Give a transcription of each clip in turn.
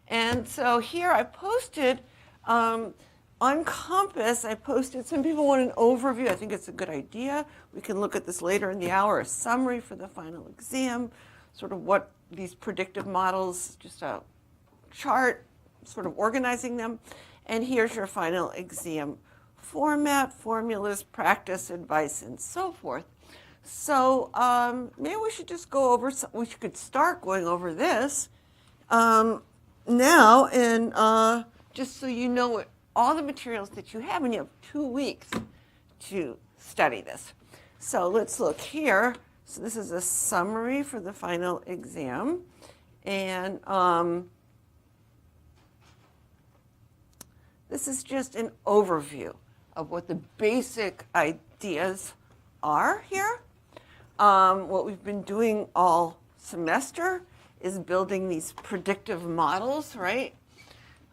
And so here I posted, on Compass, I posted, some people want an overview. I think it's a good idea. We can look at this later in the hour, a summary for the final exam, sort of what these predictive models, just a chart, sort of organizing them. And here's your final exam format, formulas, practice, advice, and so forth. So maybe we should just go over, we could start going over this now, and just so you know what all the materials that you have, and you have 2 weeks to study this. So let's look here. So this is a summary for the final exam, and this is just an overview of what the basic ideas are here. What we've been doing all semester is building these predictive models, right?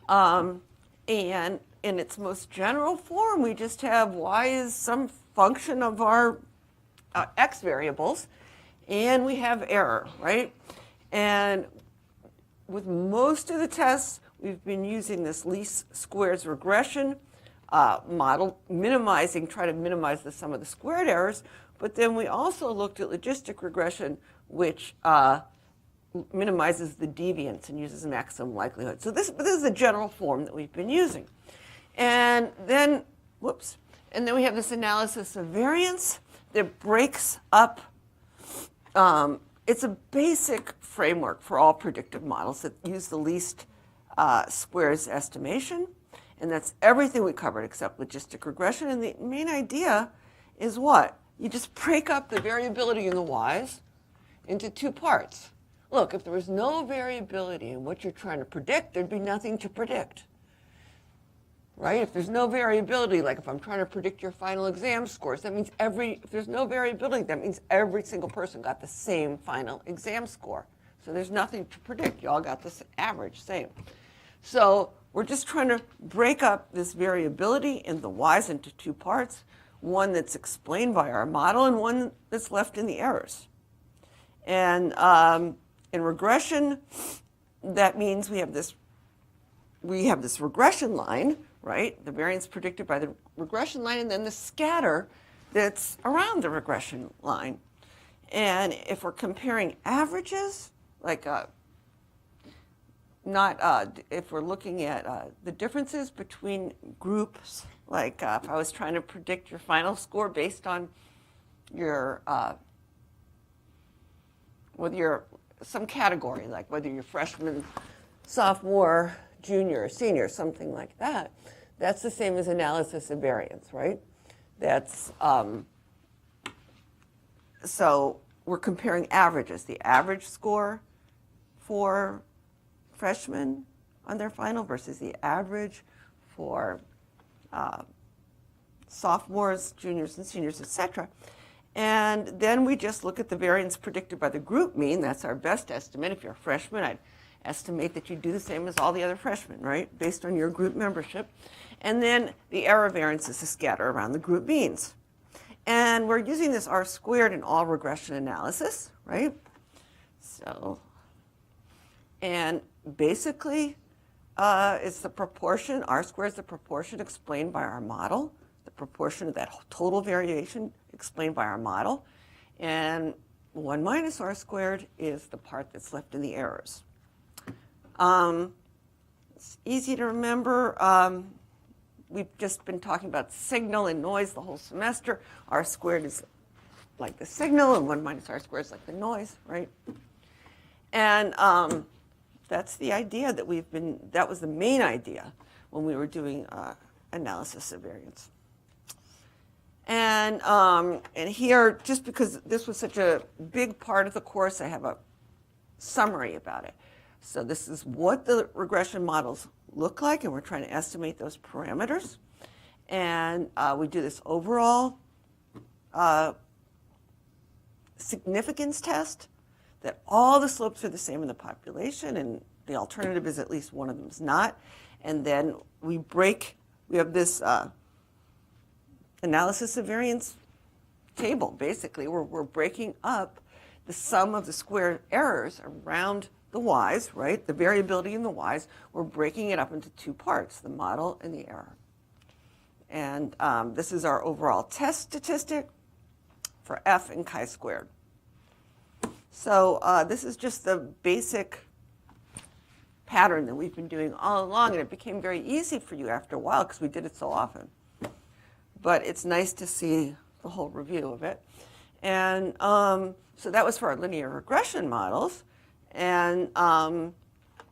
And in its most general form, we just have y is some function of our x variables, and we have error, right? And with most of the tests, we've been using this least squares regression model, try to minimize the sum of the squared errors. But then we also looked at logistic regression, which minimizes the deviance and uses maximum likelihood. So this is the general form that we've been using. And then, and then we have this analysis of variance that breaks up. It's a basic framework for all predictive models that use the least squares estimation. And that's everything we covered except logistic regression. And the main idea is what? You just break up the variability in the y's into 2 parts. Look, if there was no variability in what you're trying to predict, there'd be nothing to predict. Right? If there's no variability, like if I'm trying to predict your final exam scores, that means if there's no variability, that means every single person got the same final exam score. So there's nothing to predict. You all got this average, same. So we're just trying to break up this variability in the y's into 2 parts, one that's explained by our model and one that's left in the errors. And in regression, that means we have this regression line, right? The variance predicted by the regression line, and then the scatter that's around the regression line. And if we're comparing averages, like if we're looking at the differences between groups, like if I was trying to predict your final score based on your whether you're some category, like whether you're freshman, sophomore, junior, or senior, something like that, that's the same as analysis of variance, right? That's so we're comparing averages, the average score for freshmen on their final versus the average for sophomores, juniors, and seniors, etc. And then we just look at the variance predicted by the group mean. That's our best estimate. If you're a freshman, I'd estimate that you do the same as all the other freshmen, right, based on your group membership. And then the error variance is the scatter around the group means. And we're using this R squared in all regression analysis, right? So, and basically, it's the proportion, R squared is the proportion explained by our model, the proportion of that total variation explained by our model, and 1 minus R squared is the part that's left in the errors. It's easy to remember. We've just been talking about signal and noise the whole semester. R squared is like the signal, and 1 minus R squared is like the noise, right? And that's the idea that was the main idea when we were doing analysis of variance. And here, just because this was such a big part of the course, I have a summary about it. So this is what the regression models look like, and we're trying to estimate those parameters. And we do this overall significance test, that all the slopes are the same in the population, and the alternative is at least one of them is not. And then we have this analysis of variance table, basically. We're breaking up the sum of the square errors around the y's, right? The variability in the y's, we're breaking it up into two parts, the model and the error. And this is our overall test statistic for f and chi-squared. So this is just the basic pattern that we've been doing all along, and it became very easy for you after a while because we did it so often. But it's nice to see the whole review of it. And so that was for our linear regression models. And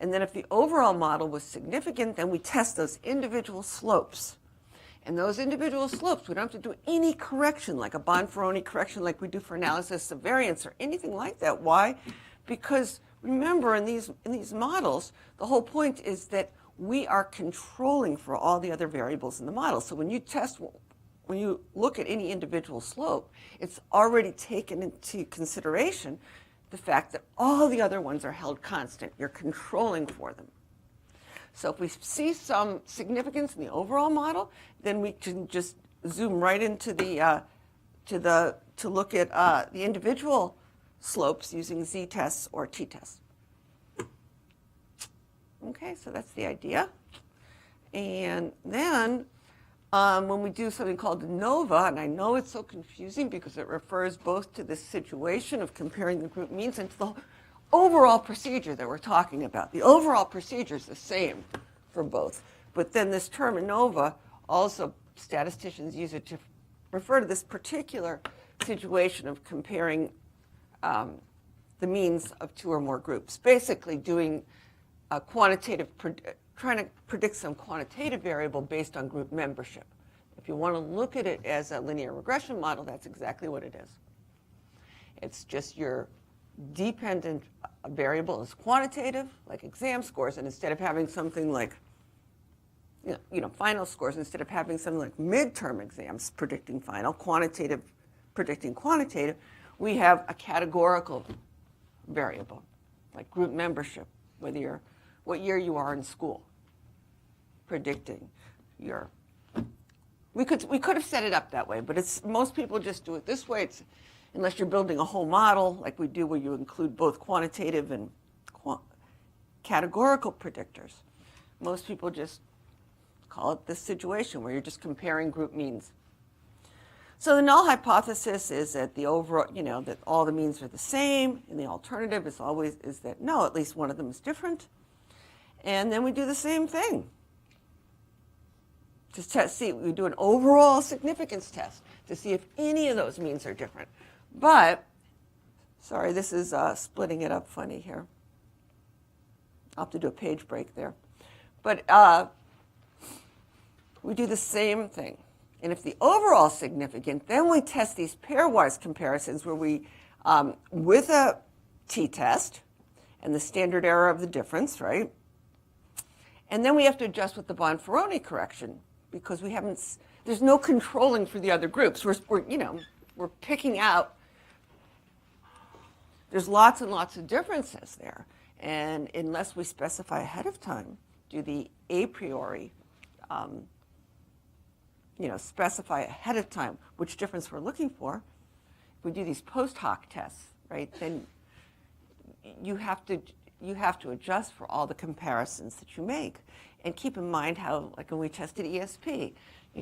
then if the overall model was significant, then we test those individual slopes. And those individual slopes, we don't have to do any correction, like a Bonferroni correction like we do for analysis of variance or anything like that. Why? Because remember, in these models, the whole point is that we are controlling for all the other variables in the model. So when you look at any individual slope, it's already taken into consideration the fact that all the other ones are held constant. You're controlling for them. So if we see some significance in the overall model, then we can just zoom right into to look at the individual slopes using z-tests or t-tests. Okay, so that's the idea. And then when we do something called ANOVA, and I know it's so confusing because it refers both to the situation of comparing the group means and to the overall procedure that we're talking about. The overall procedure is the same for both. But then this term ANOVA, also statisticians use it to refer to this particular situation of comparing the means of two or more groups. Basically doing a quantitative, trying to predict some quantitative variable based on group membership. If you want to look at it as a linear regression model, that's exactly what it is. It's just your dependent variable is quantitative, like exam scores, and instead of having something like final scores, instead of having something like midterm exams predicting final, quantitative predicting quantitative, we have a categorical variable, like group membership, what year you are in school, predicting your. We could have set it up that way, but most people just do it this way. Unless you're building a whole model like we do, where you include both quantitative and categorical predictors. Most people just call it this situation where you're just comparing group means. So the null hypothesis is that the overall, that all the means are the same, and the alternative is that no, at least one of them is different. And then we do the same thing. We do an overall significance test to see if any of those means are different. But, sorry, this is splitting it up funny here. I'll have to do a page break there. But we do the same thing. And if the overall is significant, then we test these pairwise comparisons where we, with a t-test and the standard error of the difference, right? And then we have to adjust with the Bonferroni correction because there's no controlling for the other groups. We're picking out. There's lots and lots of differences there. And unless we specify ahead of time, do the a priori, specify ahead of time which difference we're looking for, if we do these post hoc tests, right, then you have to adjust for all the comparisons that you make. And keep in mind how, like when we tested ESP,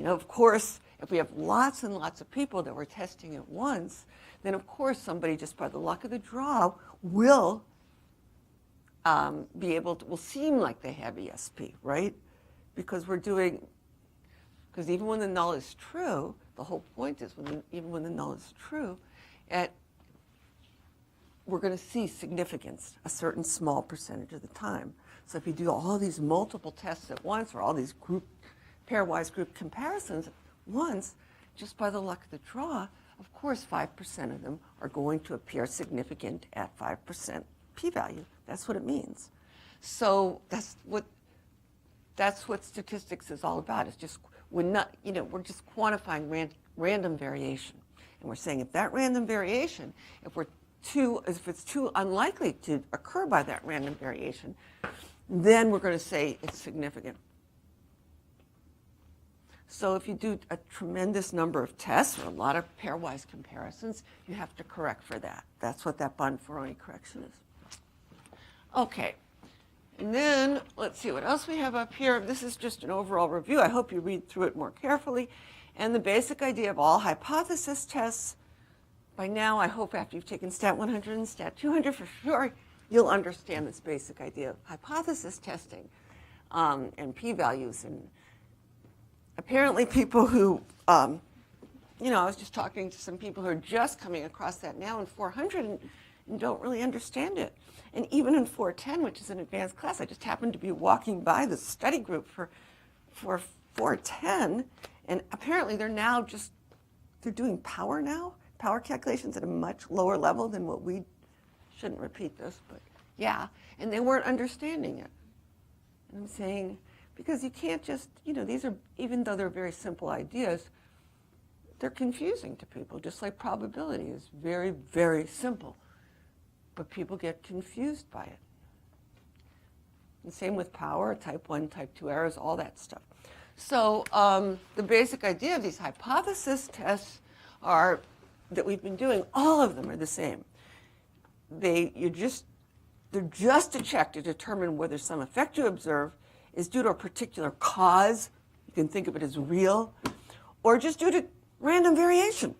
of course, if we have lots and lots of people that we're testing at once, then of course somebody, just by the luck of the draw, will will seem like they have ESP, right? Because even when the null is true, the whole point is even when the null is true, we're going to see significance a certain small percentage of the time. So if you do all these multiple tests at once, or all these pairwise group comparisons at once, just by the luck of the draw, of course 5% of them are going to appear significant at 5% p-value. That's what it means. So that's what statistics is all about. It's just we're just quantifying random variation, and we're saying if that random variation, if it's too unlikely to occur by that random variation, then we're going to say it's significant. So if you do a tremendous number of tests or a lot of pairwise comparisons, you have to correct for that. That's what that Bonferroni correction is. Okay. And then let's see what else we have up here. This is just an overall review. I hope you read through it more carefully. And the basic idea of all hypothesis tests, by now I hope after you've taken Stat 100 and Stat 200 for sure, you'll understand this basic idea of hypothesis testing and p-values. And apparently people who, I was just talking to some people who are just coming across that now in 400 and don't really understand it. And even in 410, which is an advanced class, I just happened to be walking by the study group for 410, and apparently they're doing power calculations at a much lower level than what we, shouldn't repeat this, but yeah, and they weren't understanding it. And I'm saying, because you can't just, these are, even though they're very simple ideas, they're confusing to people, just like probability is very, very simple. But people get confused by it. And same with power, type 1, type 2 errors, all that stuff. So the basic idea of these hypothesis tests that we've been doing, all of them are the same. They're just a check to determine whether some effect you observe is due to a particular cause, you can think of it as real, or just due to random variation.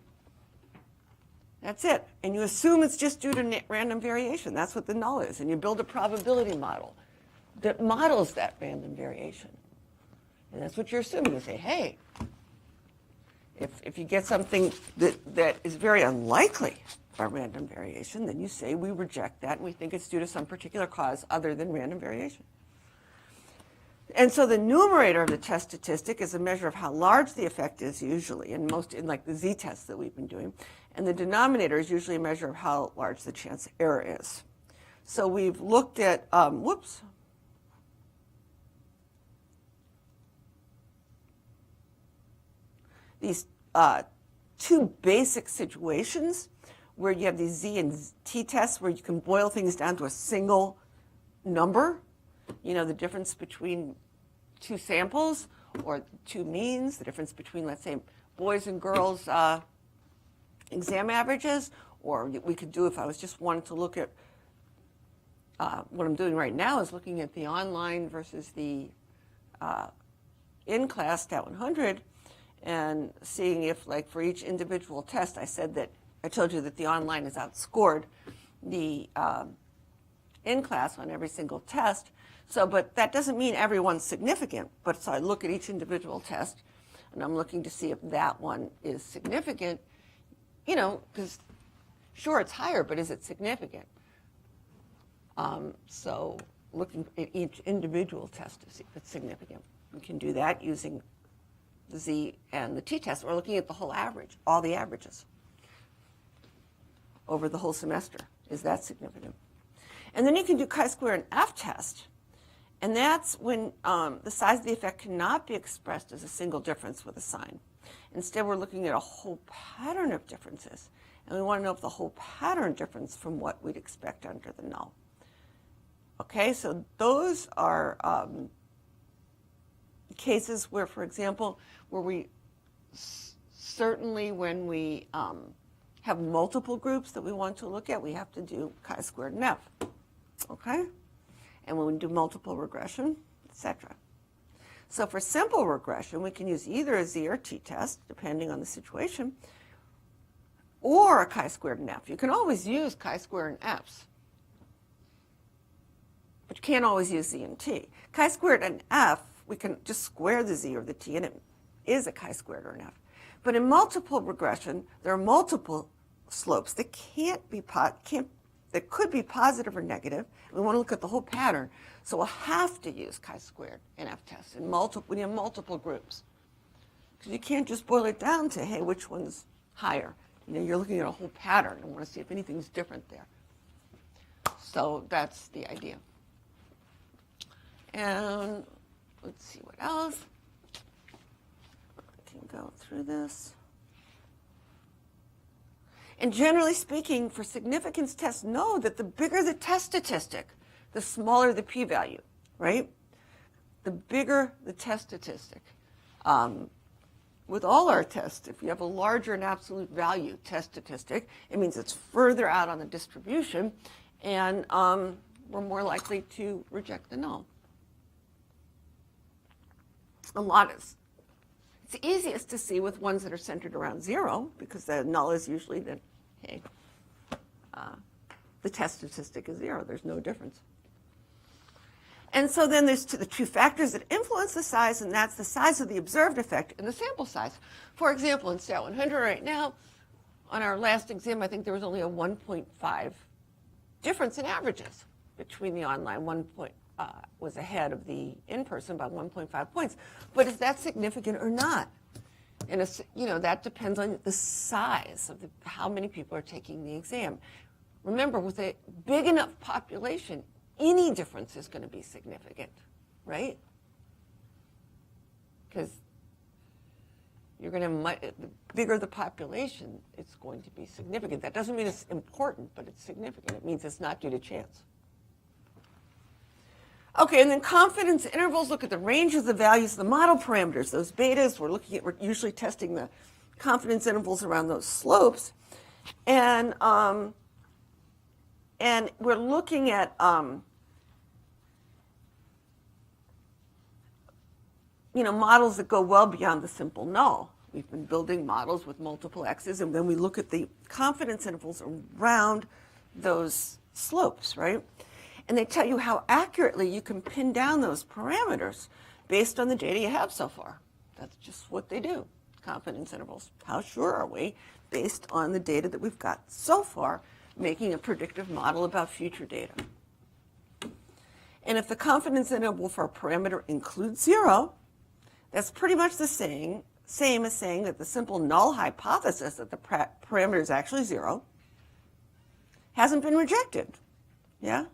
That's it. And you assume it's just due to random variation. That's what the null is. And you build a probability model that models that random variation. And that's what you're assuming. You say, hey, if you get something that is very unlikely by random variation, then you say we reject that and we think it's due to some particular cause other than random variation. And so the numerator of the test statistic is a measure of how large the effect is usually, in like the z-tests that we've been doing. And the denominator is usually a measure of how large the chance error is. So we've looked at, these two basic situations where you have these z and t tests where you can boil things down to a single number. The difference between two samples or two means, the difference between, let's say, boys and girls exam averages, or we could do, if I was just wanting to look at, what I'm doing right now is looking at the online versus the in-class Stat 100 and seeing if, like, for each individual test, I told you that the online is outscored the in-class on every single test. So, but that doesn't mean everyone's significant. But so I look at each individual test, and I'm looking to see if that one is significant. Because sure, it's higher, but is it significant? So looking at each individual test to see if it's significant. We can do that using the z and the t-test. We're looking at the whole average, all the averages over the whole semester. Is that significant? And then you can do chi-square and f-test. And that's when the size of the effect cannot be expressed as a single difference with a sign. Instead, we're looking at a whole pattern of differences. And we want to know if the whole pattern differs from what we'd expect under the null. Okay, so those are cases where, for example, where we certainly when we have multiple groups that we want to look at, we have to do chi-squared and f. Okay? And when we do multiple regression, etc. So for simple regression, we can use either a z or t-test, depending on the situation, or a chi-squared and f. You can always use chi-square and f's, but you can't always use z and t. Chi-squared and f, we can just square the z or the t, and it is a chi-squared or an f. But in multiple regression, there are multiple slopes that that could be positive or negative. We want to look at the whole pattern. So we'll have to use chi-squared and f-tests when you have multiple groups. Because you can't just boil it down to, hey, which one's higher? You're looking at a whole pattern and want to see if anything's different there. So that's the idea. And let's see what else. I can go through this. And generally speaking, for significance tests, know that the bigger the test statistic, the smaller the p-value, right? The bigger the test statistic. With all our tests, if you have a larger and absolute value test statistic, it means it's further out on the distribution, and we're more likely to reject the null. A lot is. It's easiest to see with ones that are centered around 0, because the null is usually that, hey, the test statistic is 0. There's no difference. And so then there's the two factors that influence the size, and that's the size of the observed effect and the sample size. For example, in Stat 100 right now, on our last exam, I think there was only a 1.5 difference in averages between the online. Was ahead of the in-person by 1.5 points. But is that significant or not? And that depends on the size of how many people are taking the exam. Remember, with a big enough population, any difference is going to be significant, right? Because the bigger the population, it's going to be significant. That doesn't mean it's important, but it's significant. It means it's not due to chance. Okay, and then confidence intervals look at the range of the values of the model parameters. Those betas, we're usually testing the confidence intervals around those slopes. And we're looking at models that go well beyond the simple null. We've been building models with multiple x's, and then we look at the confidence intervals around those slopes, right? And they tell you how accurately you can pin down those parameters based on the data you have so far. That's just what they do, confidence intervals. How sure are we, based on the data that we've got so far, making a predictive model about future data? And if the confidence interval for a parameter includes 0, that's pretty much the same as saying that the simple null hypothesis that the parameter is actually 0 hasn't been rejected. Yeah?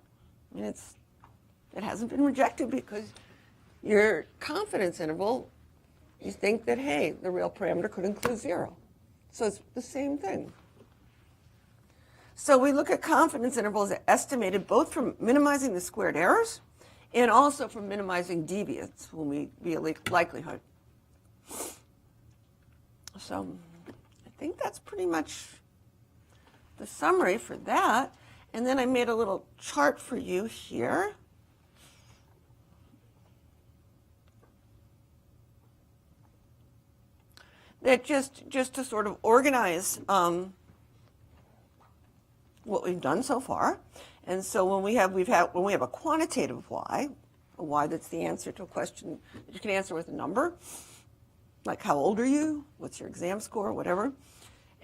I mean, it hasn't been rejected because your confidence interval, you think that, hey, the real parameter could include 0. So it's the same thing. So we look at confidence intervals estimated both from minimizing the squared errors and also from minimizing deviance when we via likelihood. So I think that's pretty much the summary for that. And then I made a little chart for you here. That just to sort of organize what we've done so far. And so when we have a quantitative y, a y that's the answer to a question that you can answer with a number, like how old are you, what's your exam score, whatever.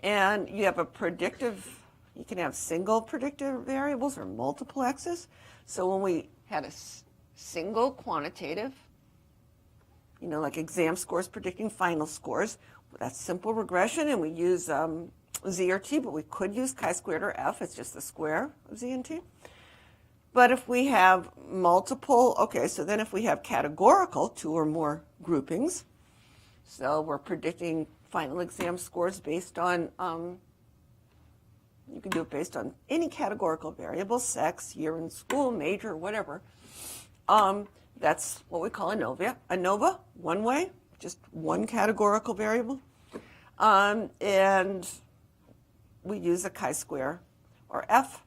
And you have a predictive. You can have single predictive variables or multiple x's. So when we had a single quantitative, like exam scores predicting final scores, that's simple regression, and we use z or t, but we could use chi-squared or f. It's just the square of z and t. But if we have so then if we have categorical, 2 or more groupings, so we're predicting final exam scores based on you can do it based on any categorical variable, sex, year in school, major, whatever. That's what we call ANOVA. ANOVA, one way, just one categorical variable. And we use a chi-square or F.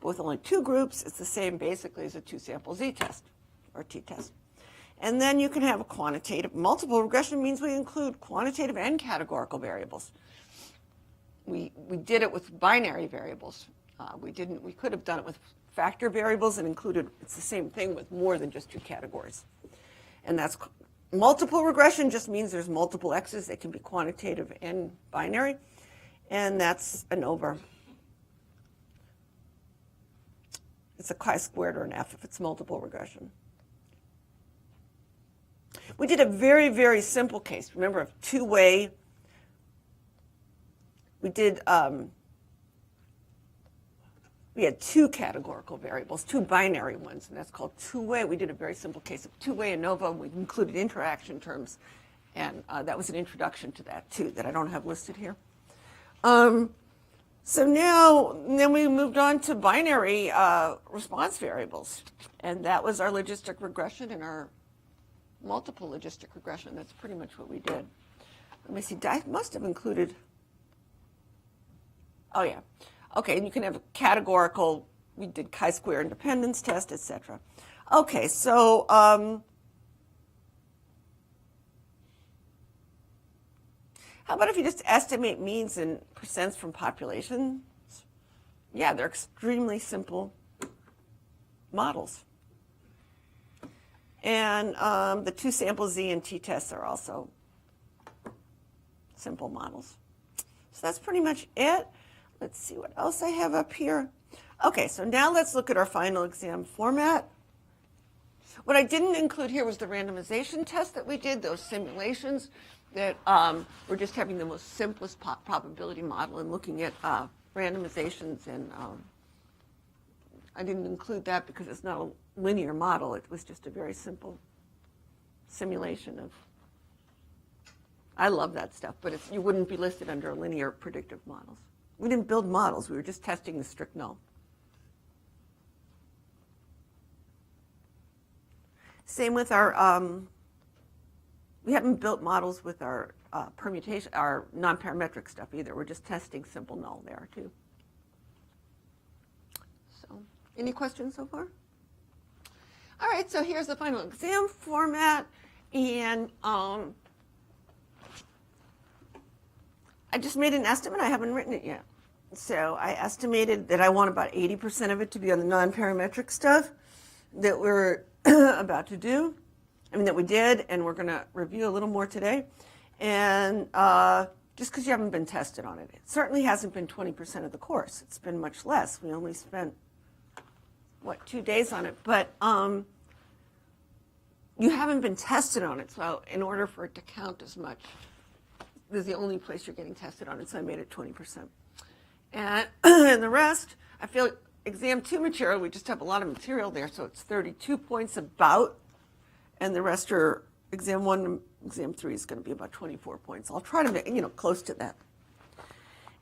With only 2 groups, it's the same basically as a 2-sample z-test or t-test. And then you can have a quantitative. Multiple regression means we include quantitative and categorical variables. We did it with binary variables. We could have done it with factor variables and included, it's the same thing with more than just 2 categories. And that's multiple regression just means there's multiple x's. They can be quantitative and binary. And that's ANOVA. It's a chi-squared or an F if it's multiple regression. We did a very, very simple case. Remember, a 2-way. We had 2 categorical variables, 2 binary ones, and that's called 2-way. We did a very simple case of 2-way ANOVA. We included interaction terms, and that was an introduction to that, too, that I don't have listed here. So then we moved on to binary response variables, and that was our logistic regression and our multiple logistic regression. That's pretty much what we did. Let me see, I must have included, oh yeah. Okay, and you can have categorical we did chi-square independence test, etc. Okay, so how about if you just estimate means in percents from populations? Yeah, they're extremely simple models. And the two sample Z and T tests are also simple models. So that's pretty much it. Let's see what else I have up here. Okay, so now let's look at our final exam format. What I didn't include here was the randomization test that we did, those simulations that were just having the most simplest probability model and looking at randomizations. And I didn't include that because it's not a linear model. It was just a very simple simulation of, I love that stuff, but you wouldn't be listed under linear predictive models. We didn't build models. We were just testing the strict null. Same with our, we haven't built models with our permutation, our non-parametric stuff either. We're just testing simple null there too. So, any questions so far? All right, so here's the final exam format, and I just made an estimate. I haven't written it yet. So I estimated that I want about 80% of it to be on the non-parametric stuff that we're about to do. I mean, that we did, and we're going to review a little more today. And just because you haven't been tested on it. It certainly hasn't been 20% of the course. It's been much less. We only spent, 2 days on it. But you haven't been tested on it. So in order for it to count as much, this is the only place you're getting tested on it, so I made it 20%. And the rest, I feel exam 2 material, we just have a lot of material there, so it's 32 points about, and the rest are exam 1 and exam 3 is going to be about 24 points. I'll try to make, close to that.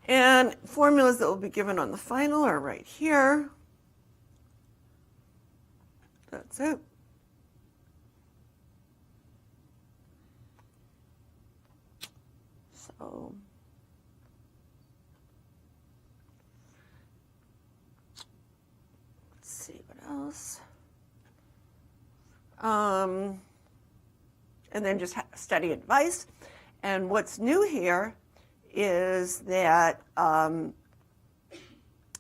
And formulas that will be given on the final are right here. That's it. So let's see what else. And then just study advice. And what's new here is that,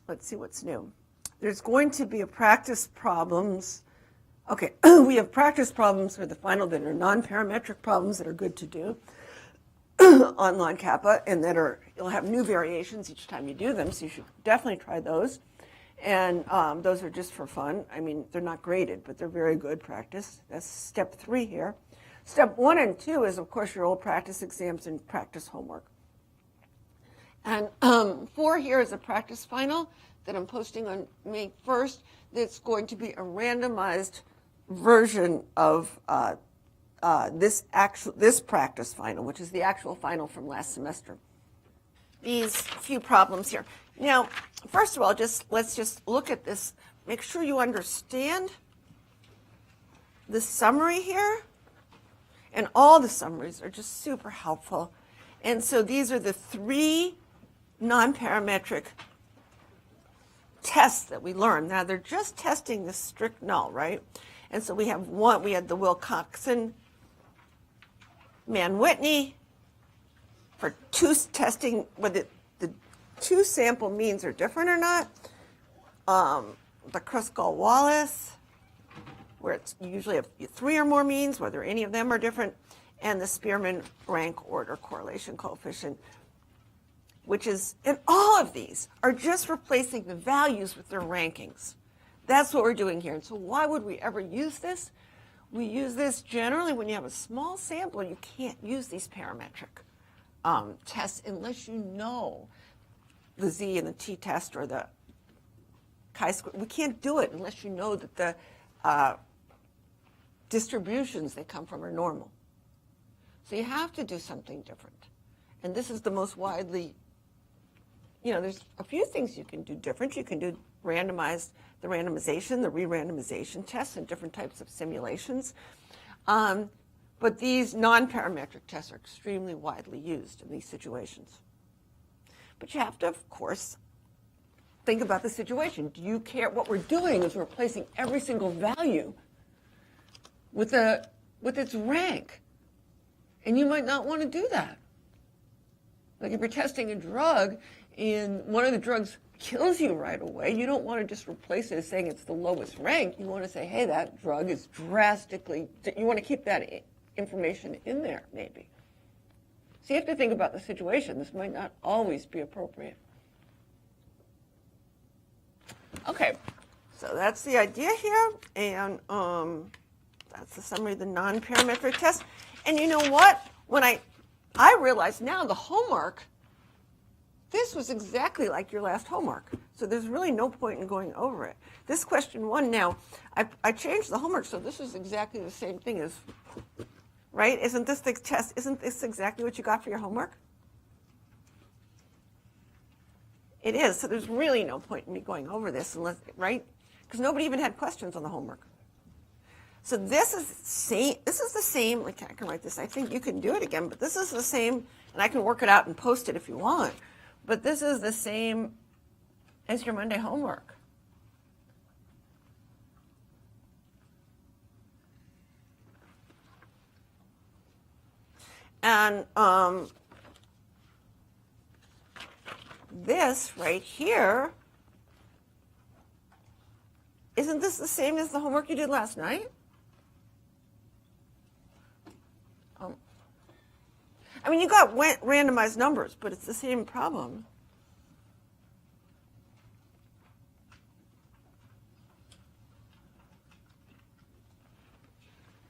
let's see what's new. There's going to be a practice problems. Okay, we have practice problems for the final that are non-parametric problems that are good to do on log kappa, and that you'll have new variations each time you do them, so you should definitely try those. And those are just for fun. I mean, they're not graded, but they're very good practice. That's step 3 here. Step 1 and 2 is, of course, your old practice exams and practice homework. And 4 here is a practice final that I'm posting on May 1st. That's going to be a randomized version of this practice final, which is the actual final from last semester. These few problems here. Now, first of all, let's just look at this. Make sure you understand the summary here. And all the summaries are just super helpful. And so these are the 3 non-parametric tests that we learned. Now, they're just testing the strict null, right? And so we had the Wilcoxon, Mann-Whitney for testing whether the 2 sample means are different or not. The Kruskal-Wallis, where it's usually 3 or more means, whether any of them are different, and the Spearman rank order correlation coefficient, which is, and all of these are just replacing the values with their rankings. That's what we're doing here. And so why would we ever use this? We use this generally when you have a small sample. You can't use these parametric tests unless you know the Z and the T test or the chi-square. We can't do it unless you know that the distributions they come from are normal. So you have to do something different. And this is the most widely, there's a few things you can do different. You can do the randomization, the re-randomization tests, and different types of simulations. But these non-parametric tests are extremely widely used in these situations. But you have to, of course, think about the situation. Do you care? What we're doing is we're replacing every single value with its rank. And you might not want to do that. Like if you're testing a drug and one of the drugs kills you right away, you don't want to just replace it as saying it's the lowest rank. You want to say, hey, that drug is drastically, you want to keep that information in there, maybe. So you have to think about the situation. This might not always be appropriate. Okay, so that's the idea here, and that's the summary of the non-parametric test. And you know what? When I realize now the homework, this was exactly like your last homework. So there's really no point in going over it. This question 1 now, I changed the homework, so this is exactly the same thing as, right? Isn't this the test? Isn't this exactly what you got for your homework? It is, so there's really no point in me going over this unless, right? Because nobody even had questions on the homework. So this is the same, like I can write this, I think you can do it again, but this is the same, and I can work it out and post it if you want, but this is the same as your Monday homework. And this right here, isn't this the same as the homework you did last night? I mean, you got randomized numbers, but it's the same problem.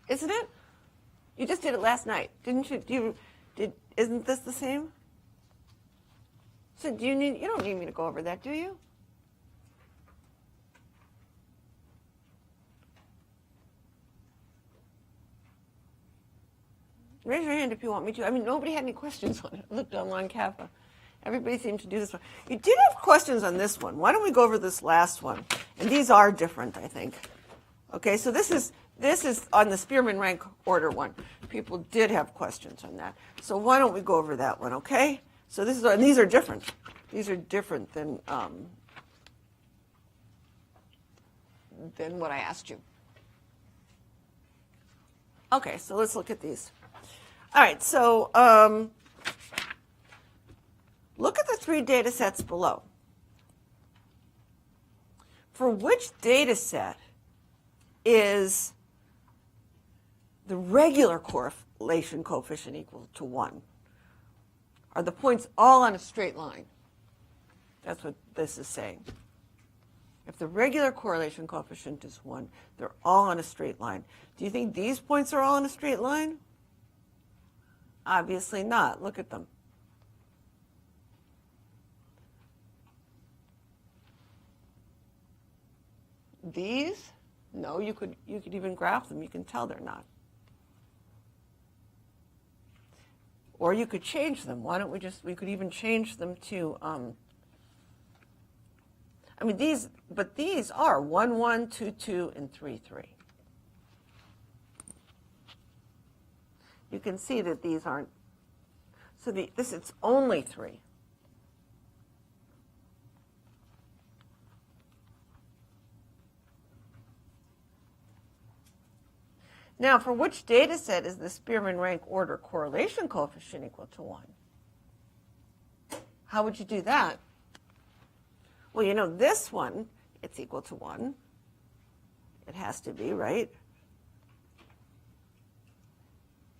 Isn't it? You just did it last night, didn't you? Isn't this the same? So you don't need me to go over that, do you? Raise your hand if you want me to. I mean, nobody had any questions on it. I looked online, Kappa. Everybody seemed to do this one. You did have questions on this one. Why don't we go over this last one? And these are different, I think. Okay, so this is on the Spearman rank order one. People did have questions on that. So why don't we go over that one, okay? So these are different. These are different than what I asked you. Okay, so let's look at these. All right, so look at the 3 data sets below. For which data set is the regular correlation coefficient equal to 1? Are the points all on a straight line? That's what this is saying. If the regular correlation coefficient is 1, they're all on a straight line. Do you think these points are all on a straight line? Obviously not. Look at them. These? No, you could even graph them. You can tell they're not. Or you could change them. Why don't we could even change them to, I mean, these are 1, 1, 2, 2, and 3, 3. You can see that these aren't, so it's only 3. Now, for which data set is the Spearman rank order correlation coefficient equal to 1? How would you do that? Well, you know, this one, it's equal to 1. It has to be, right?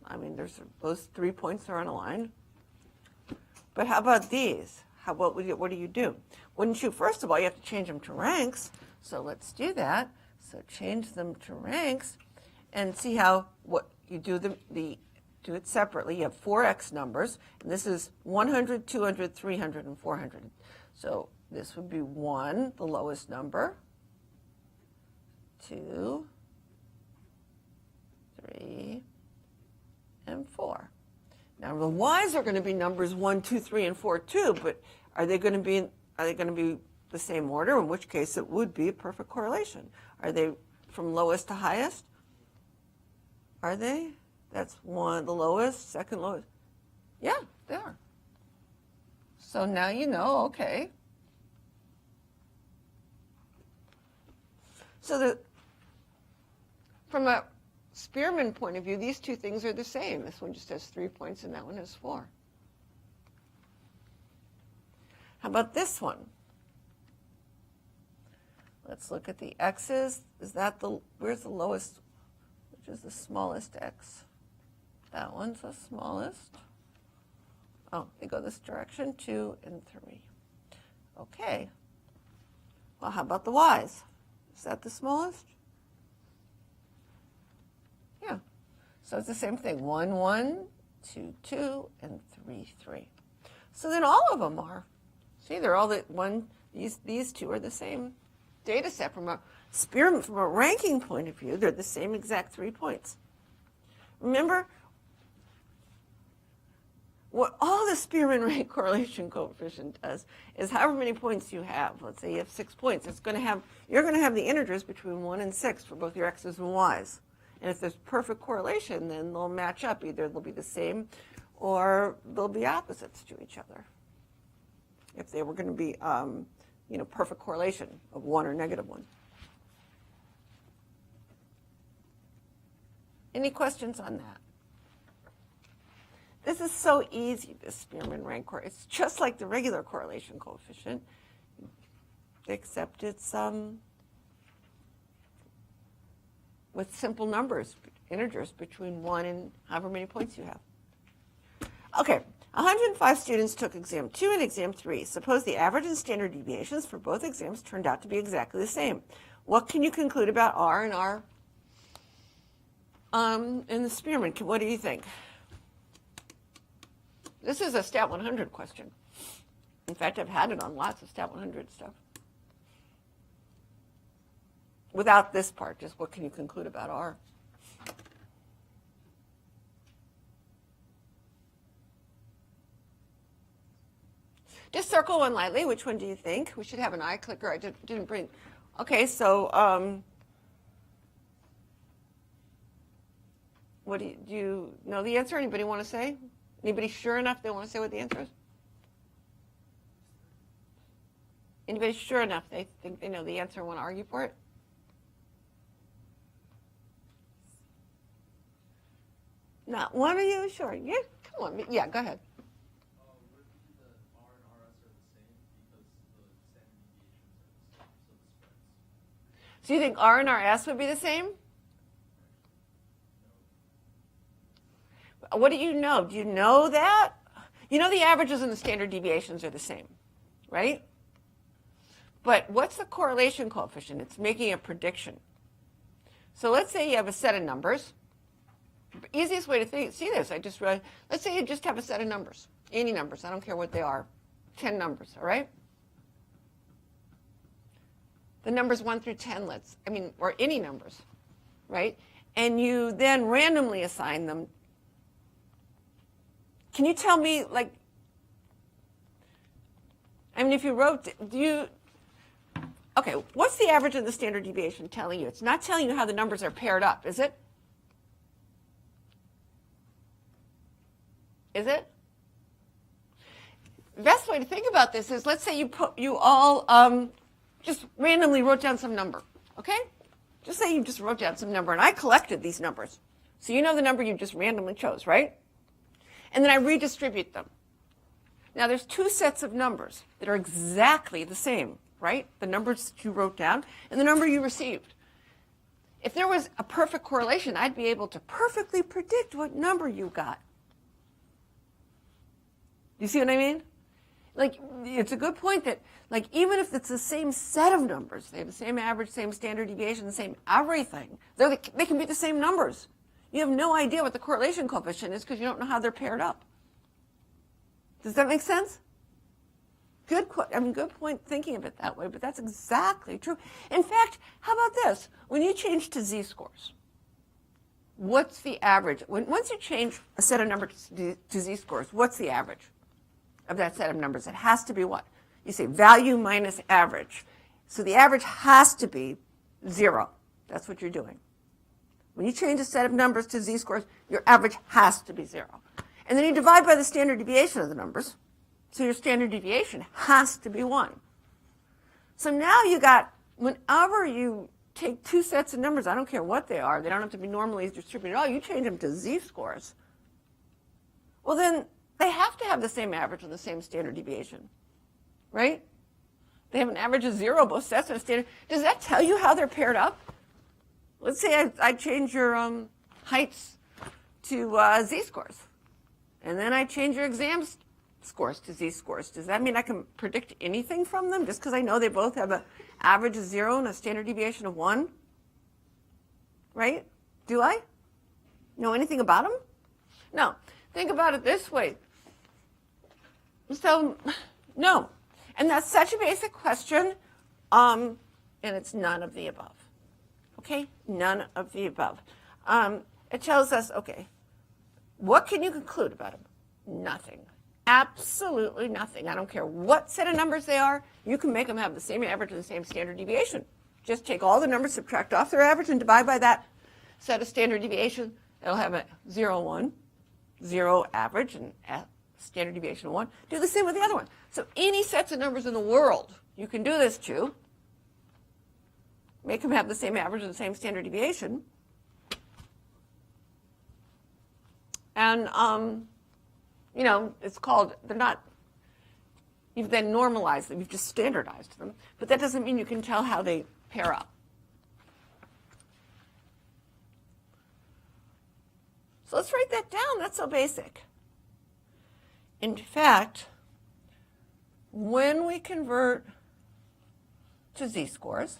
I mean, those 3 points are on a line. But how about these? What do you do? Wouldn't you, first of all, you have to change them to ranks. So let's do that. So change them to ranks and see what you do do it separately. You have 4x numbers, and this is 100, 200, 300, and 400. So this would be 1, the lowest number, 2, 3, and 4. Now the y's are going to be numbers 1, 2, 3, and 4 too, but are they going to be the same order? In which case it would be a perfect correlation. Are they from lowest to highest? Are they? That's one, the lowest, second lowest. Yeah, they are. So now you know, okay. So from a Spearman point of view, these two things are the same. This one just has 3 points and that one has 4. How about this one? Let's look at the x's. Where's the lowest, which is the smallest x? That one's the smallest. Oh, they go this direction, 2 and 3. Okay. Well, how about the y's? Is that the smallest? Yeah. So it's the same thing. 1, 1, 2, 2, and 3, 3. So then all of them are. See, they're all these two are the same data set from a Spearman, from a ranking point of view. They're the same exact 3 points. Remember, what all the Spearman rank correlation coefficient does is however many points you have. Let's say you have 6 points. You're going to have the integers between 1 and 6 for both your x's and y's. And if there's perfect correlation, then they'll match up. Either they'll be the same or they'll be opposites to each other. If they were going to be, perfect correlation of 1 or -1. Any questions on that? This is so easy, this Spearman rank correlation. It's just like the regular correlation coefficient, except it's with simple numbers, integers between 1 and however many points you have. Okay, 105 students took exam 2 and exam 3. Suppose the average and standard deviations for both exams turned out to be exactly the same. What can you conclude about R and R in the Spearman? What do you think? This is a Stat 100 question. In fact, I've had it on lots of Stat 100 stuff. Without this part, just what can you conclude about R? Just circle one lightly. Which one do you think? We should have an eye clicker. I didn't bring. Okay, so what do you know the answer? Anybody want to say? Anybody sure enough they want to say what the answer is? Anybody sure enough they think they know the answer and want to argue for it? Not one of you sure? Yeah, come on. Yeah, go ahead. So you think R and RS would be the same? What do you know? Do you know that? You know the averages and the standard deviations are the same, right? But what's the correlation coefficient? It's making a prediction. So let's say you have a set of numbers. The easiest way to see this, let's say you just have a set of numbers, any numbers, I don't care what they are, 10 numbers, all right? The numbers 1 through 10, or any numbers, right? And you then randomly assign them. Can you tell me, if you wrote, okay, what's the average of the standard deviation telling you? It's not telling you how the numbers are paired up, is it? Is it? The best way to think about this is, let's say you all just randomly wrote down some number, okay? Just say you just wrote down some number, and I collected these numbers. So you know the number you just randomly chose, right? And then I redistribute them. Now there's 2 sets of numbers that are exactly the same, right? The numbers that you wrote down and the number you received. If there was a perfect correlation, I'd be able to perfectly predict what number you got. You see what I mean? It's a good point that, even if it's the same set of numbers, they have the same average, same standard deviation, the same everything, they can be the same numbers. You have no idea what the correlation coefficient is because you don't know how they're paired up. Does that make sense? Good point thinking of it that way, but that's exactly true. In fact, how about this? When you change to z-scores, what's the average? Once you change a set of numbers to z-scores, what's the average of that set of numbers? It has to be what? You say value minus average. So the average has to be 0. That's what you're doing. When you change a set of numbers to z-scores, your average has to be 0. And then you divide by the standard deviation of the numbers. So your standard deviation has to be 1. So now you got, whenever you take two sets of numbers, I don't care what they are, they don't have to be normally distributed. Oh, you change them to z-scores. Well, then they have to have the same average and the same standard deviation, right? They have an average of 0, both sets and a standard. Does that tell you how they're paired up? Let's say I change your heights to z-scores, and then I change your exam scores to z-scores. Does that mean I can predict anything from them just because I know they both have an average of 0 and a standard deviation of 1? Right? Do I know anything about them? No. Think about it this way. So, no. And that's such a basic question, and it's none of the above. Okay? None of the above. It tells us, okay, what can you conclude about them? Nothing. Absolutely nothing. I don't care what set of numbers they are. You can make them have the same average and the same standard deviation. Just take all the numbers, subtract off their average, and divide by that set of standard deviation. It'll have a 0, 1, 0 average, and a standard deviation of 1. Do the same with the other one. So any sets of numbers in the world you can do this to. Make them have the same average and the same standard deviation. And, you know, it's called, they're not, you've then normalized them, you've just standardized them. But that doesn't mean you can tell how they pair up. So let's write that down. That's so basic. In fact, when we convert to z-scores,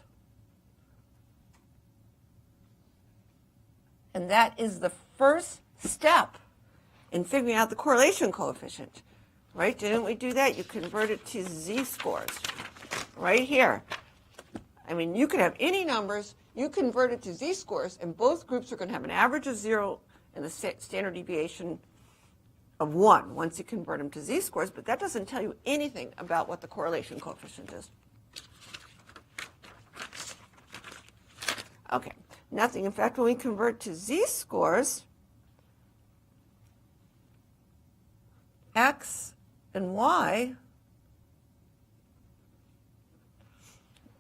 and that is the first step in figuring out the correlation coefficient, right? Didn't we do that? You convert it to z-scores right here. I mean, you could have any numbers, you convert it to z-scores, and both groups are going to have an average of 0 and the standard deviation of 1 once you convert them to z-scores, but that doesn't tell you anything about what the correlation coefficient is. Okay, nothing. In fact, when we convert to z-scores, x and y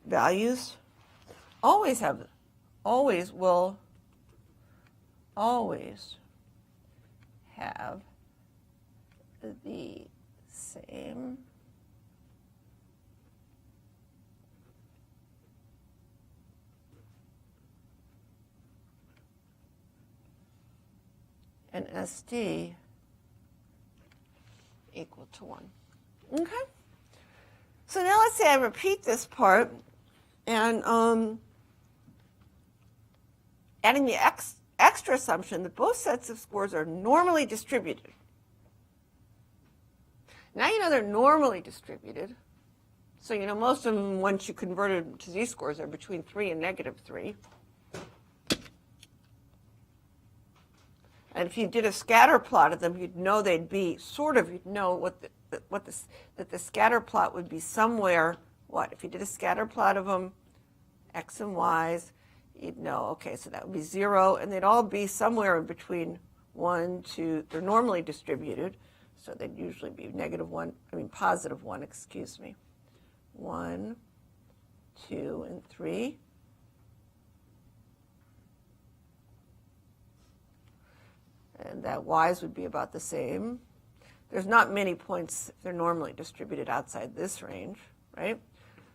values always will have the same and SD equal to 1. Okay? So now let's say I repeat this part and adding the extra assumption that both sets of scores are normally distributed. Now you know they're normally distributed. So you know most of them, once you convert them to z-scores, are between 3 and -3. And if you did a scatter plot of them, you'd know they'd be you'd know that the scatter plot would be somewhere, what? If you did a scatter plot of them, x and y's, you'd know, okay, so that would be 0, and they'd all be somewhere in between 1, 2, they're normally distributed, so they'd usually be positive 1, excuse me. 1, 2, and 3. And that y's would be about the same. There's not many points if they're normally distributed outside this range, right?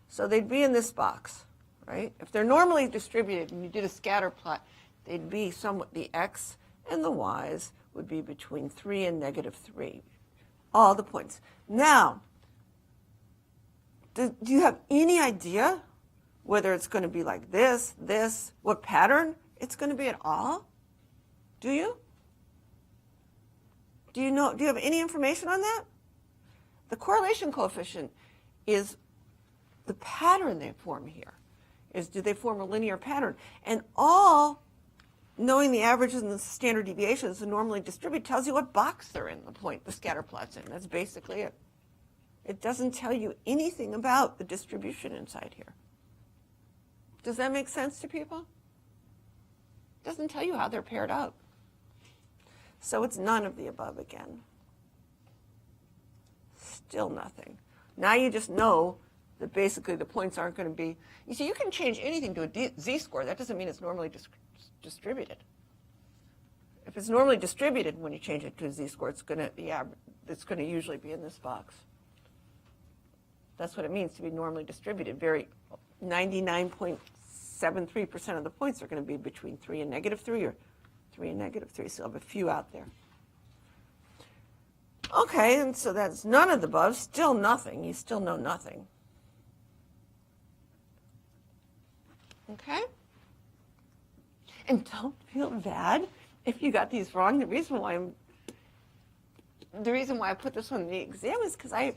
So they'd be in this box, right? If they're normally distributed and you did a scatter plot, they'd be somewhat, the x and the y's would be between 3 and -3, all the points. Now, do you have any idea whether it's going to be like this, what pattern it's going to be at all? Do you? Do you have any information on that? The correlation coefficient is the pattern they form here. Do they form a linear pattern? And all knowing the averages and the standard deviations and normally distributed tells you what box they're in, the scatter plot's in. That's basically it. It doesn't tell you anything about the distribution inside here. Does that make sense to people? It doesn't tell you how they're paired up. So it's none of the above again. Still nothing. Now you just know that basically the points aren't going to be, you see, you can change anything to a z-score. That doesn't mean it's normally distributed. If it's normally distributed, when you change it to a z-score, it's going to usually be in this box. That's what it means to be normally distributed. 99.73% of the points are going to be between 3 and -3 or 3 and -3. So I'll have a few out there. Okay, and so that's none of the above, still nothing. You still know nothing. Okay? And don't feel bad if you got these wrong. The reason why I put this on the exam is because I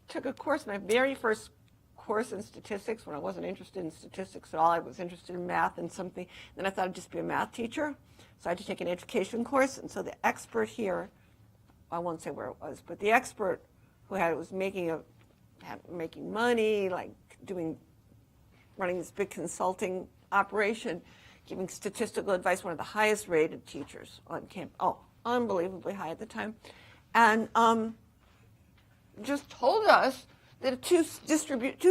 took a course, my very first course in statistics, when I wasn't interested in statistics at all. I was interested in math and something. Then I thought I'd just be a math teacher. So I had to take an education course. And so the expert here, I won't say where it was, but the expert who was making money, like running this big consulting operation, giving statistical advice, one of the highest rated teachers on campus. Oh, unbelievably high at the time. And just told us that if two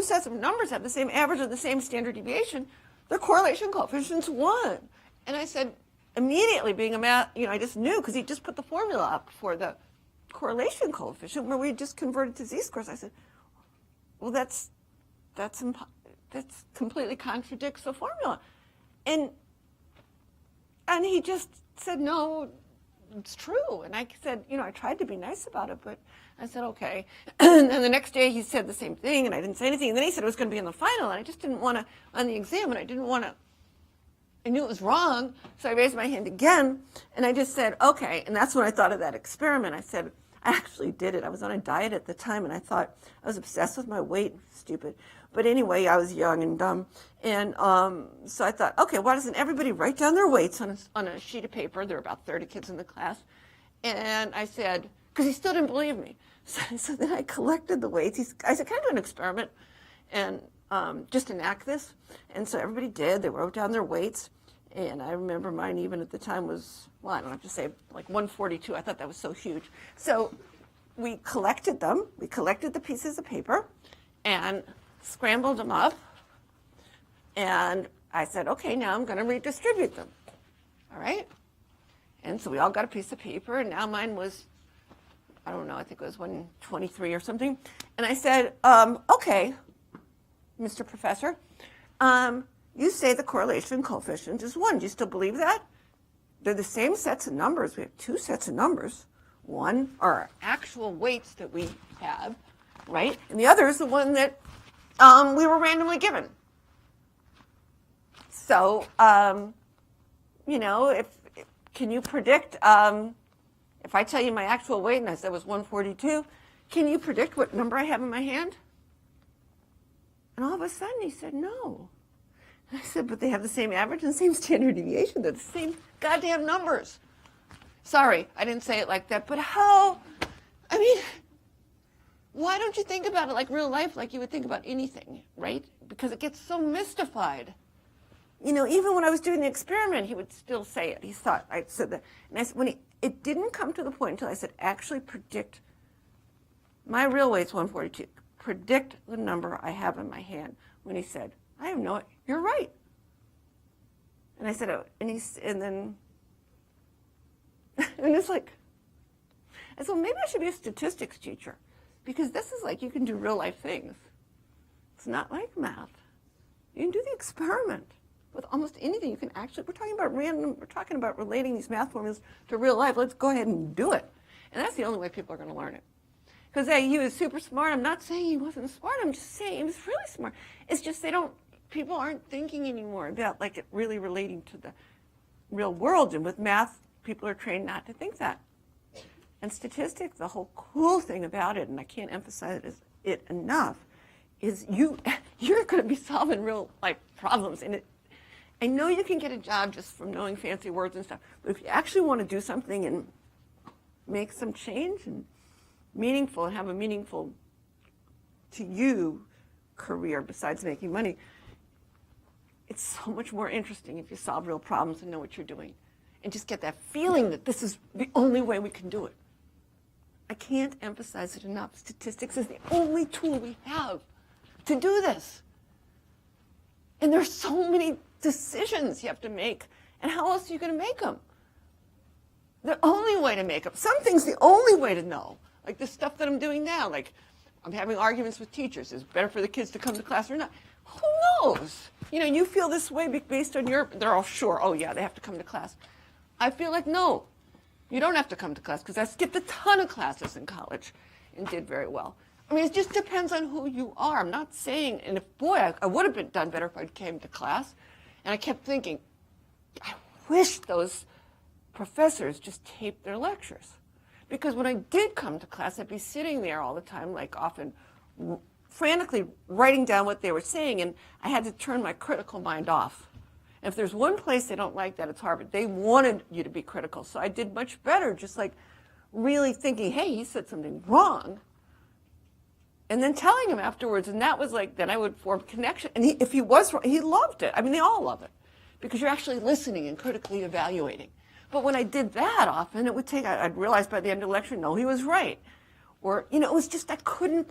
sets of numbers have the same average or the same standard deviation, their correlation coefficient's 1. And I said, immediately being a math, I just knew because he just put the formula up for the correlation coefficient where we just converted to z-scores. I said, well, that's completely contradicts the formula. And he just said, no, it's true. And I said, I tried to be nice about it, but I said, okay. And then the next day he said the same thing, and I didn't say anything. And then he said it was going to be in the final, and I just didn't want to, on the exam, and I didn't want to, I knew it was wrong, so I raised my hand again, and I just said, okay. And that's when I thought of that experiment. I said, I actually did it. I was on a diet at the time, and I thought I was obsessed with my weight. Stupid. But anyway, I was young and dumb. And so I thought, okay, why doesn't everybody write down their weights on a sheet of paper? There were about 30 kids in the class. And I said, because he still didn't believe me. So then I collected the weights. I said, can I do an experiment and just enact this? And so everybody did. They wrote down their weights. And I remember mine even at the time was, well, I don't have to say, like 142. I thought that was so huge. So we collected them. We collected the pieces of paper and scrambled them up. And I said, okay, now I'm going to redistribute them. All right? And so we all got a piece of paper, and now mine was, I don't know, I think it was 123 or something. And I said, okay, Mr. Professor, you say the correlation coefficient is 1. Do you still believe that? They're the same sets of numbers. We have 2 sets of numbers. One are our actual weights that we have, right? And the other is the one that we were randomly given. So, can you predict, if I tell you my actual weight and I said it was 142, can you predict what number I have in my hand? And all of a sudden he said, no. And I said, but they have the same average and the same standard deviation. They're the same goddamn numbers. Sorry, I didn't say it like that, but how? I mean, why don't you think about it like real life, like you would think about anything, right? Because it gets so mystified. Even when I was doing the experiment, he would still say it. He thought I said that. And I said, it didn't come to the point until I said, actually predict, my real weight's 142. Predict the number I have in my hand. When he said, I have no, you're right. And I said, oh, and then, and it's like, I said, well, maybe I should be a statistics teacher because this is like, you can do real life things. It's not like math. You can do the experiment. With almost anything, you can actually, we're talking about relating these math formulas to real life. Let's go ahead and do it. And that's the only way people are going to learn it. Because he was super smart. I'm not saying he wasn't smart. I'm just saying he was really smart. It's just people aren't thinking anymore about like it really relating to the real world. And with math, people are trained not to think that. And statistics, the whole cool thing about it, and I can't emphasize it enough, is you're going to be solving real life problems. And I know you can get a job just from knowing fancy words and stuff, but if you actually want to do something and make some change and meaningful and have a meaningful to you career besides making money, it's so much more interesting if you solve real problems and know what you're doing and just get that feeling that this is the only way we can do it. I can't emphasize it enough. Statistics is the only tool we have to do this. And there's so many decisions you have to make. And how else are you going to make them? The only way to make them, some things the only way to know, like the stuff that I'm doing now, like I'm having arguments with teachers. Is it better for the kids to come to class or not? Who knows? You know, you feel this way based on your, they're all sure, oh yeah, they have to come to class. I feel like, no, you don't have to come to class, because I skipped a ton of classes in college and did very well. I mean, it just depends on who you are. I'm not saying, and if, boy, I would have done better if I came to class. And I kept thinking, I wish those professors just taped their lectures. Because when I did come to class, I'd be sitting there all the time, like often frantically writing down what they were saying, and I had to turn my critical mind off. And if there's one place they don't like that, it's Harvard. They wanted you to be critical. So I did much better, just like really thinking, hey, he said something wrong, and then telling him afterwards. And that was like, then I would form connection. And if he was wrong, he loved it. I mean, they all love it, because you're actually listening and critically evaluating. But when I did that often, it would take, I'd realize by the end of the lecture, no, he was right. Or, you know, it was just, I couldn't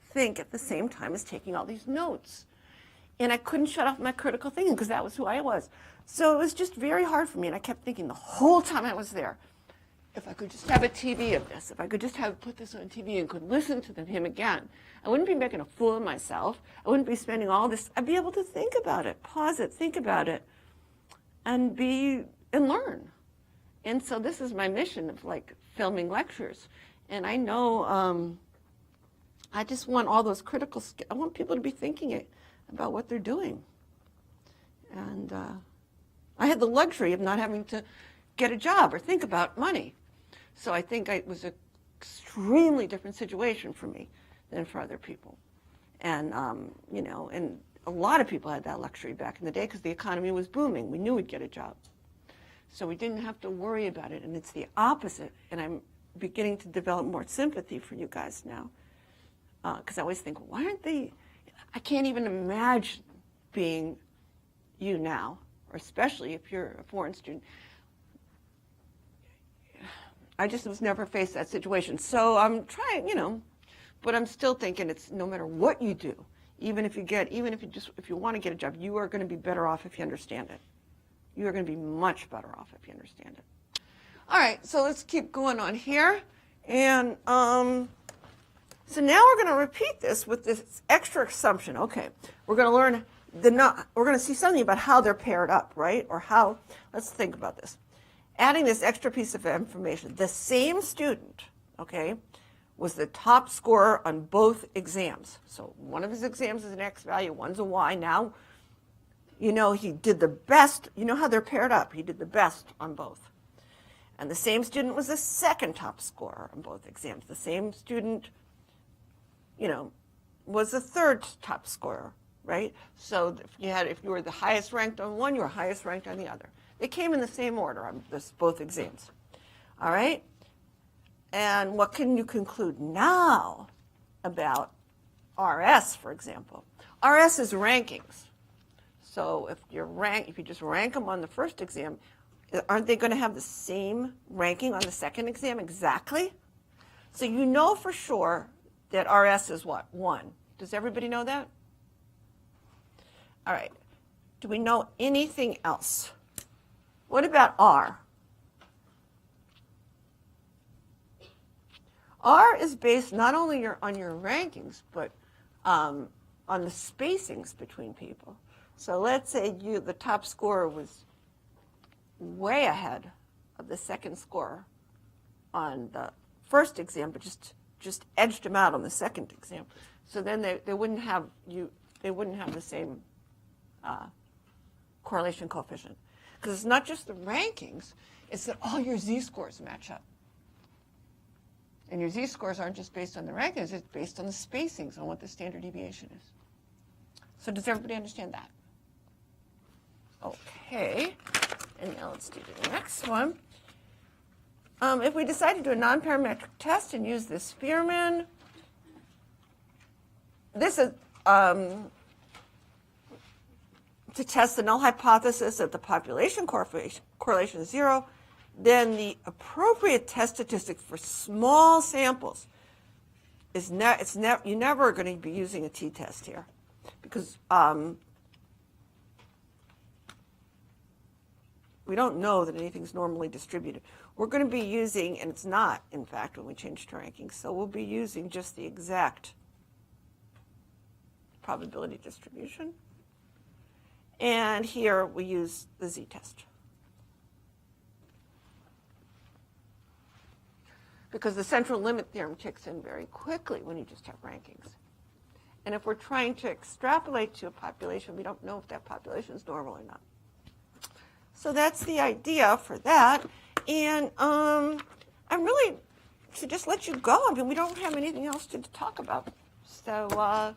think at the same time as taking all these notes. And I couldn't shut off my critical thinking, because that was who I was. So it was just very hard for me. And I kept thinking the whole time I was there, if I could just have a TV of this, if I could just put this on TV and could listen to him again, I wouldn't be making a fool of myself. I wouldn't be spending all this, I'd be able to think about it, pause it, think about it, and learn. And so this is my mission of like filming lectures. And I know I just want all those critical skills. I want people to be thinking about what they're doing. And I had the luxury of not having to get a job or think about money. So I think it was an extremely different situation for me than for other people. And, you know, and a lot of people had that luxury back in the day, because the economy was booming. We knew we'd get a job. So we didn't have to worry about it. And it's the opposite. And I'm beginning to develop more sympathy for you guys now. Because I always think, why aren't they, I can't even imagine being you now, or especially if you're a foreign student. I just was never faced that situation. So I'm trying, you know, but I'm still thinking it's no matter what you do, even if you want to get a job, you are going to be better off if you understand it. You are going to be much better off if you understand it. All right, so let's keep going on here. And so now we're going to repeat this with this extra assumption. Okay, we're going to learn we're going to see something about how they're paired up, right? Or how, let's think about this. Adding this extra piece of information. The same student, okay, was the top scorer on both exams. So one of his exams is an X value, one's a Y. Now, you know, he did the best. You know how they're paired up. He did the best on both. And the same student was the second top scorer on both exams. The same student, you know, was the third top scorer, right? So if you were the highest ranked on one, you were highest ranked on the other. They came in the same order on both exams. All right? And what can you conclude now about RS, for example? RS is rankings. So if you just rank them on the first exam, aren't they going to have the same ranking on the second exam exactly? So you know for sure that RS is what? 1. Does everybody know that? All right. Do we know anything else? What about R? R is based not only on your rankings, but on the spacings between people. So let's say the top scorer was way ahead of the second scorer on the first exam, but just edged him out on the second exam. So then they wouldn't have the same correlation coefficient. Because it's not just the rankings, it's that all your z-scores match up. And your z-scores aren't just based on the rankings, it's based on the spacings, on what the standard deviation is. So does everybody understand that? Okay, and now let's do the next one. If we decide to do a non-parametric test and use this Spearman, this is to test the null hypothesis that the population correlation is 0, then the appropriate test statistic for small samples is you're never going to be using a t-test here, because we don't know that anything's normally distributed. We're going to be using, and it's not, in fact, when we change to rankings, so we'll be using just the exact probability distribution. And here we use the z-test. Because the central limit theorem kicks in very quickly when you just have rankings. And if we're trying to extrapolate to a population, we don't know if that population is normal or not. So that's the idea for that. And I'm really to just let you go. I mean, we don't have anything else to talk about. So